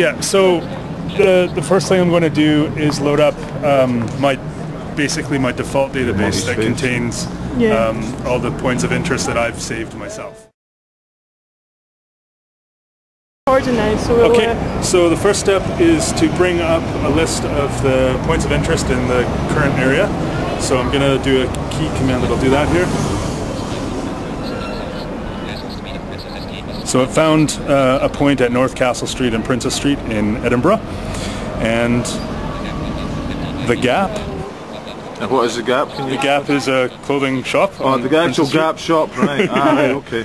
Yeah, so the first thing I'm going to do is load up basically my default database that contains all the points of interest that I've saved myself. Okay, so the first step is to bring up a list of the points of interest in the current area. So I'm going to do a key command that'll do that here. So it found a point at North Castle Street and Princess Street in Edinburgh, and the Gap. And what is the Gap? The Gap is a clothing shop. Oh, the actual Gap shop, right? Ah, right, okay.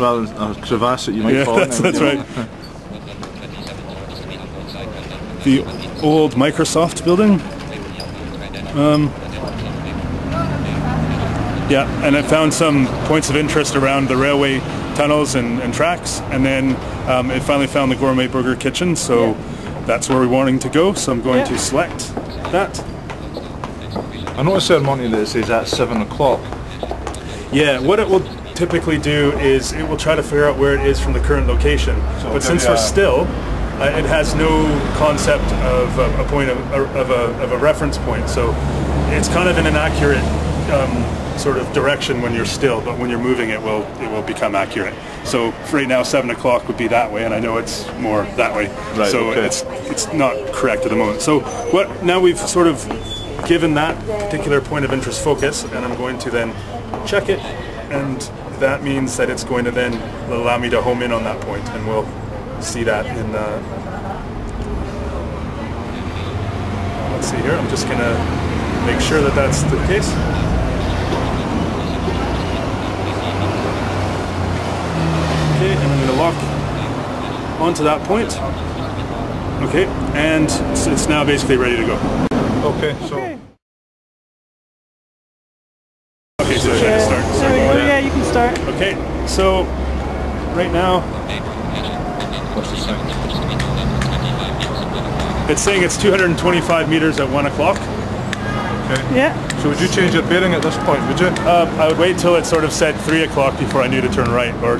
Rather than a crevasse that you might fall in. That's right. The old Microsoft building. Yeah, and I found some points of interest around the railway tunnels and tracks, and then it finally found the Gourmet Burger Kitchen, so that's where we're wanting to go, so I'm going to select that. I noticed there, Monty, that it says at 7 o'clock. Yeah, what it will typically do is it will try to figure out where it is from the current location, but since we're still, it has no concept of a point of a reference point, so it's kind of an inaccurate sort of direction when you're still, but when you're moving it will become accurate. So right now 7 o'clock would be that way, and I know it's more that way. Right, so it's not correct at the moment. So now we've sort of given that particular point of interest focus, and I'm going to then check it, and that means that it's going to then allow me to home in on that point, and we'll see that in let's see here, I'm just going to make sure that that's the case. Okay, and I'm going to lock onto that point. Okay, and it's now basically ready to go. Okay, so... Okay, so should I start? Yeah, you can start. Okay, so right now... What's the sign? It's saying it's 225 meters at 1 o'clock. Okay. Yeah. So would you change your bearing at this point, would you? I would wait till it sort of said 3 o'clock before I knew to turn right, or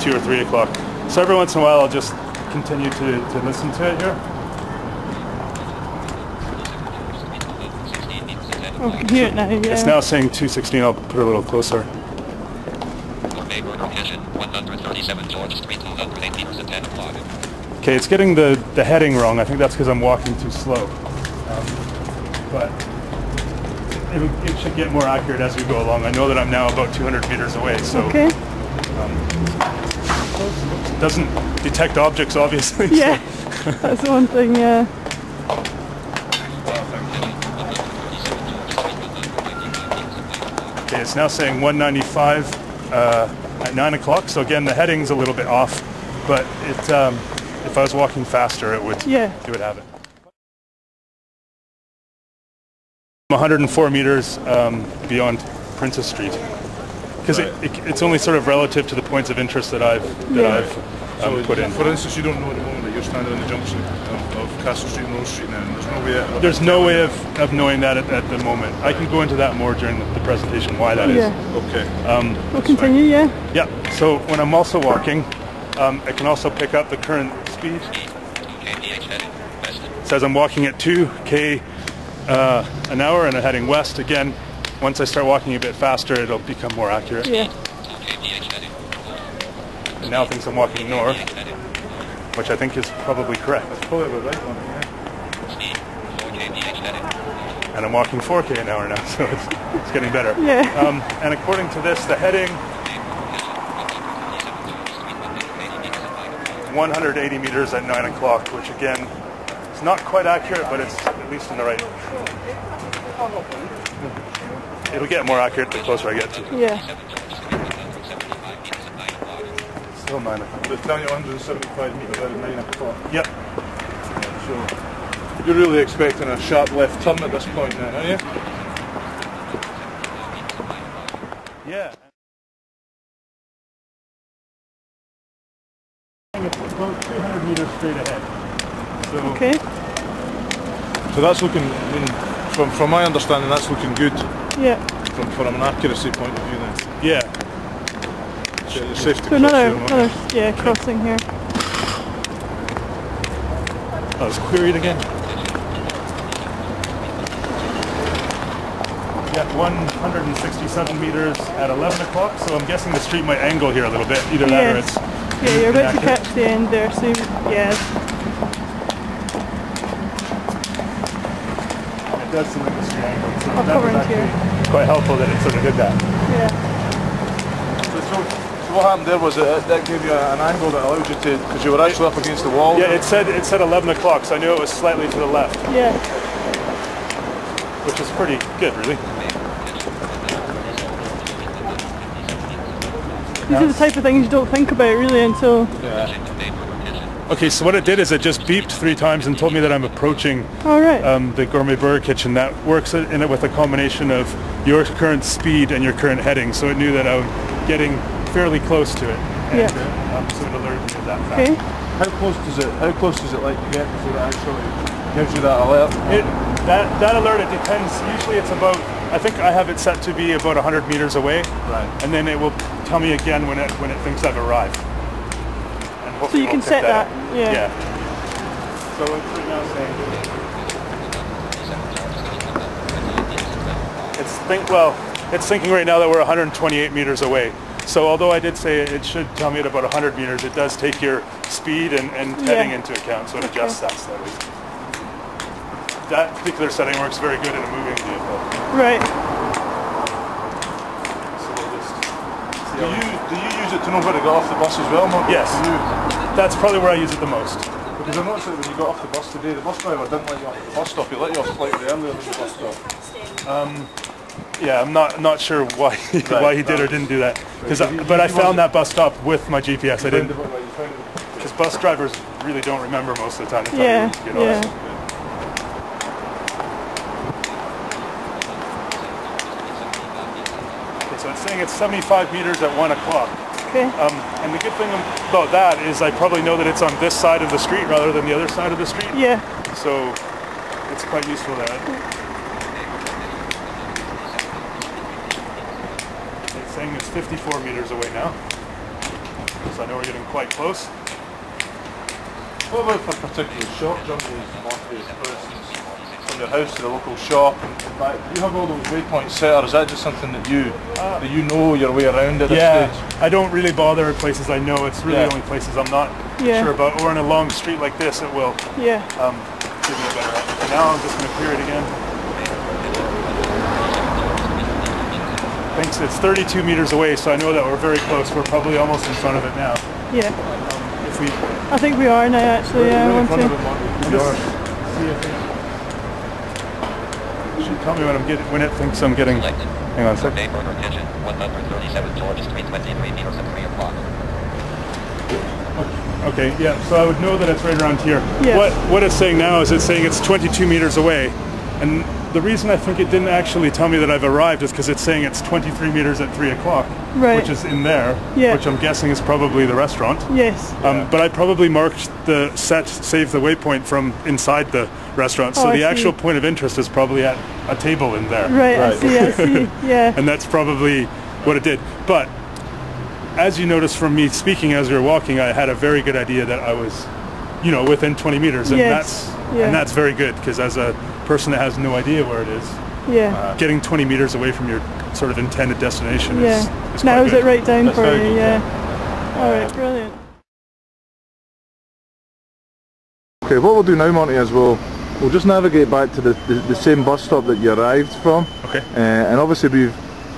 2 or 3 o'clock. So every once in a while I'll just continue to listen to it here. Oh, I can hear it now, yeah. It's now saying 2:16, I'll put it a little closer. Okay, it's getting the heading wrong. I think that's because I'm walking too slow. But it should get more accurate as we go along. I know that I'm now about 200 meters away, so okay. It doesn't detect objects, obviously. Yeah, so. That's one thing, yeah. Okay, it's now saying 195 at 9 o'clock, so again the heading's a little bit off, but if I was walking faster it would have it. 104 meters beyond Princess Street, because it's only sort of relative to the points of interest that I've put in. For instance, you don't know at the moment that you're standing on the junction of Castle Street and Rose Street now, and there's no way of knowing that at the moment. I can go into that more during the presentation, why that is. Okay. We'll continue, Yeah, so when I'm also walking, I can also pick up the current speed. It says I'm walking at 2k an hour and I'm heading west. Again, once I start walking a bit faster, it'll become more accurate. Yeah. It now thinks I'm walking north, which I think is probably correct. That's probably the right one, yeah. And I'm walking 4k an hour now, so it's getting better. Yeah. And according to this, the heading 180 meters at 9 o'clock, which again, it's not quite accurate, but it's at least in the right. It'll get more accurate the closer I get to. Yeah. Still 9 o'clock. It's down at 175 meters at 9 o'clock. Yep. So you're really expecting a sharp left turn at this point now, are you? Yeah. About 200 meters straight ahead. So okay. So that's looking, from my understanding, that's looking good. Yeah. From an accuracy point of view then. Yeah. So, another crossing here. Oh, it's queried again. Yeah, 167 meters at 11 o'clock, so I'm guessing the street might angle here a little bit. Either that or it's... Yeah, you're about to catch the end there, so yeah. It does seem like the street angle, so I'll that cover was into here. actually quite helpful that it sort of did that. Yeah. So what happened there was that gave you an angle that allowed you to, because you were actually up against the wall. Yeah, it said 11 o'clock, so I knew it was slightly to the left. Yeah. Which is pretty good, really. These are the type of things you don't think about really until... Yeah. Okay, so what it did is it just beeped 3 times and told me that I'm approaching the Gourmet Burger Kitchen. That works in it with a combination of your current speed and your current heading, so it knew that I'm getting fairly close to it. And, so it alerted me that fact. Okay. How close does it like to get before it actually gives you that alert? That alert, it depends. Usually it's about, I think I have it set to be about 100 meters away. Right. And then it will tell me again when it thinks I've arrived. So you can set that. Yeah. So it's right now saying it's thinking right now that we're 128 meters away. So although I did say it should tell me at about 100 meters, it does take your speed and heading into account, so it adjusts that slightly. That particular setting works very good in a moving vehicle. Right. So we'll just do you use it to know where to get off the bus as well, Mark? Yes. That's probably where I use it the most. Because I noticed that when you got off the bus today, the bus driver didn't let you off the bus stop. He let you off slightly earlier than the bus stop. Yeah, I'm not sure why why he did or didn't do that. But I found that bus stop with my GPS. I didn't, because bus drivers really don't remember most of the time. Yeah. Okay, so it's saying it's 75 meters at 1 o'clock. Okay. And the good thing about that is I probably know that it's on this side of the street rather than the other side of the street. Yeah. So it's quite useful there. It's saying it's 54 meters away now. So I know we're getting quite close. What about for particular shop journeys, Monty, for instance, from your house to the local shop and back? Do you have all those waypoints set, or is that just something that you know your way around at this stage? I don't really bother at places I know. It's really only places I'm not sure about. Or in a long street like this, it will give me a better idea. Now I'm just going to clear it again. Thinks it's 32 meters away, so I know that we're very close. We're probably almost in front of it now. Yeah. If we I think we are now actually, yeah. Really in front of it, Mark. see if it should tell me when it thinks I'm getting. Hang on a second. Okay, yeah, so I would know that it's right around here. Yeah. What it's saying now is it's saying it's 22 meters away. And the reason I think it didn't actually tell me that I've arrived is because it's saying it's 23 meters at 3 o'clock, which is in there, which I'm guessing is probably the restaurant. Yes. But I probably marked the save the waypoint from inside the restaurant, so the actual point of interest is probably at a table in there. Right. I see, yeah. And that's probably what it did. But as you noticed from me speaking as we were walking, I had a very good idea that I was, within 20 meters, and that's very good, because as a person that has no idea where it is, getting 20 meters away from your sort of intended destination is quite Now is good. it right down That's for very you? good, All right, brilliant. Okay, what we'll do now, Monty, is we'll just navigate back to the same bus stop that you arrived from. Okay. And obviously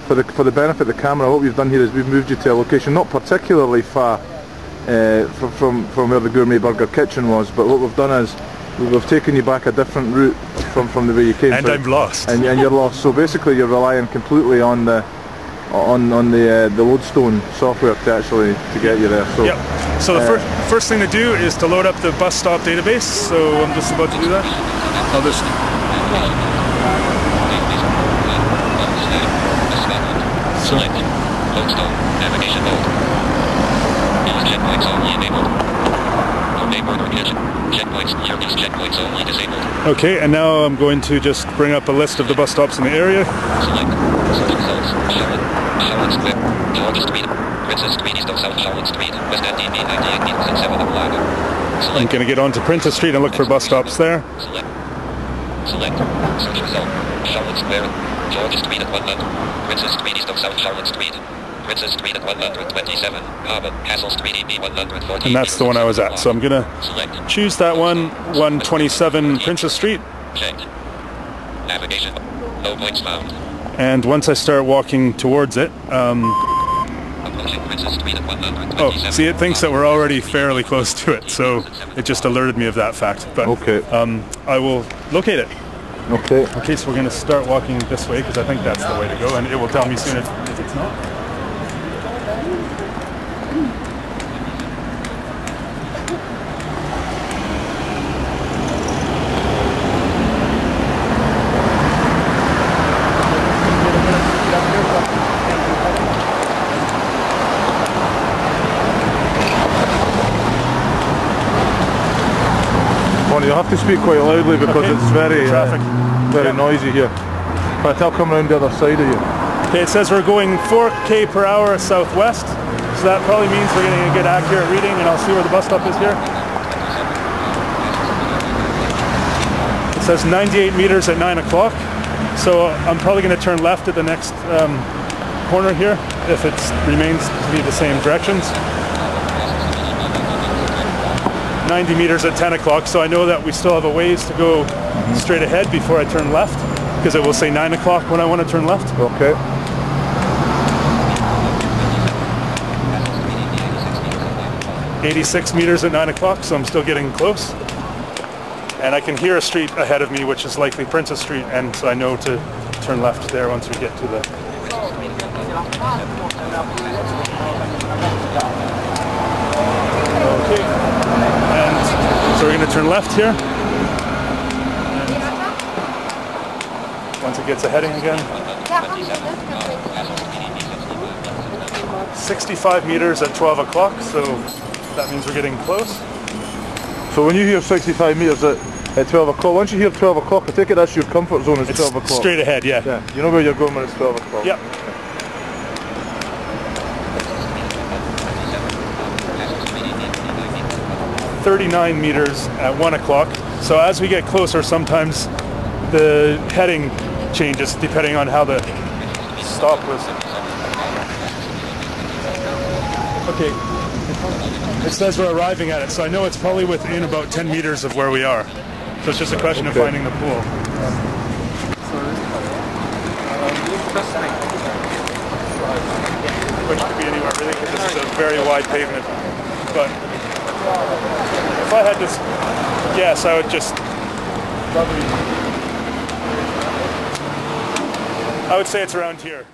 for the benefit of the camera, what we've done here is we've moved you to a location not particularly far from where the Gourmet Burger Kitchen was, but what we've done is we've taken you back a different route from the way you came. And I'm lost. And you're lost. So basically, you're relying completely on the Loadstone software to get you there. So, So the first thing to do is to load up the bus stop database. So I'm just about to do that. I'll just. Select Loadstone navigation mode. Use checkpoints only enabled. Gourmet Burger Kitchen. Checkpoints. Use checkpoints only disabled. Okay, and now I'm going to just bring up a list of the bus stops in the area. Select certain zones. Shawn Square. George Street. Princess Street east of South Shawn Street. West End DB 98 meters and 7 of Lago. I'm going to get onto Princess Street and look for bus stops there. Select. Search result. Charlotte Square. Georgia Street at 100. Princess Street east of South Charlotte Street. Princess Street at 127. Harbour. Castle Street EB 140. And that's the one I was at. So I'm going to choose that one. 127 Princess Street. Checked. Navigation. No points found. And once I start walking towards it, oh, see, it thinks that we're already fairly close to it, so it just alerted me of that fact. But okay. I will locate it. Okay. Okay, so we're going to start walking this way because I think that's the way to go, and it will tell me soon if it's not. You'll have to speak quite loudly because it's very noisy here. But I'll come around the other side of you. Okay, it says we're going 4k per hour southwest, so that probably means we're getting a good accurate reading, and I'll see where the bus stop is here. It says 98 meters at 9 o'clock, so I'm probably going to turn left at the next corner here if it remains to be the same directions. 90 meters at 10 o'clock, so I know that we still have a ways to go straight ahead before I turn left, because it will say 9 o'clock when I want to turn left. Okay. .86 meters at 9 o'clock, so I'm still getting close. And I can hear a street ahead of me, which is likely Princess Street, and so I know to turn left there once we get to the... Okay. And so we're going to turn left here. And once it gets a heading again. 65 meters at 12 o'clock, so that means we're getting close. So when you hear 65 meters at 12 o'clock, once you hear 12 o'clock, I take it that's your comfort zone is 12 o'clock. Straight ahead, yeah. Yeah. You know where you're going when it's 12 o'clock. Yep. 39 meters at 1 o'clock. So as we get closer, sometimes the heading changes depending on how the stop was. Okay, it says we're arriving at it, so I know it's probably within about 10 meters of where we are. So it's just a question of finding the pool. Which could be anywhere really, because this is a very wide pavement. But if I had to guess, I would just I would say it's around here.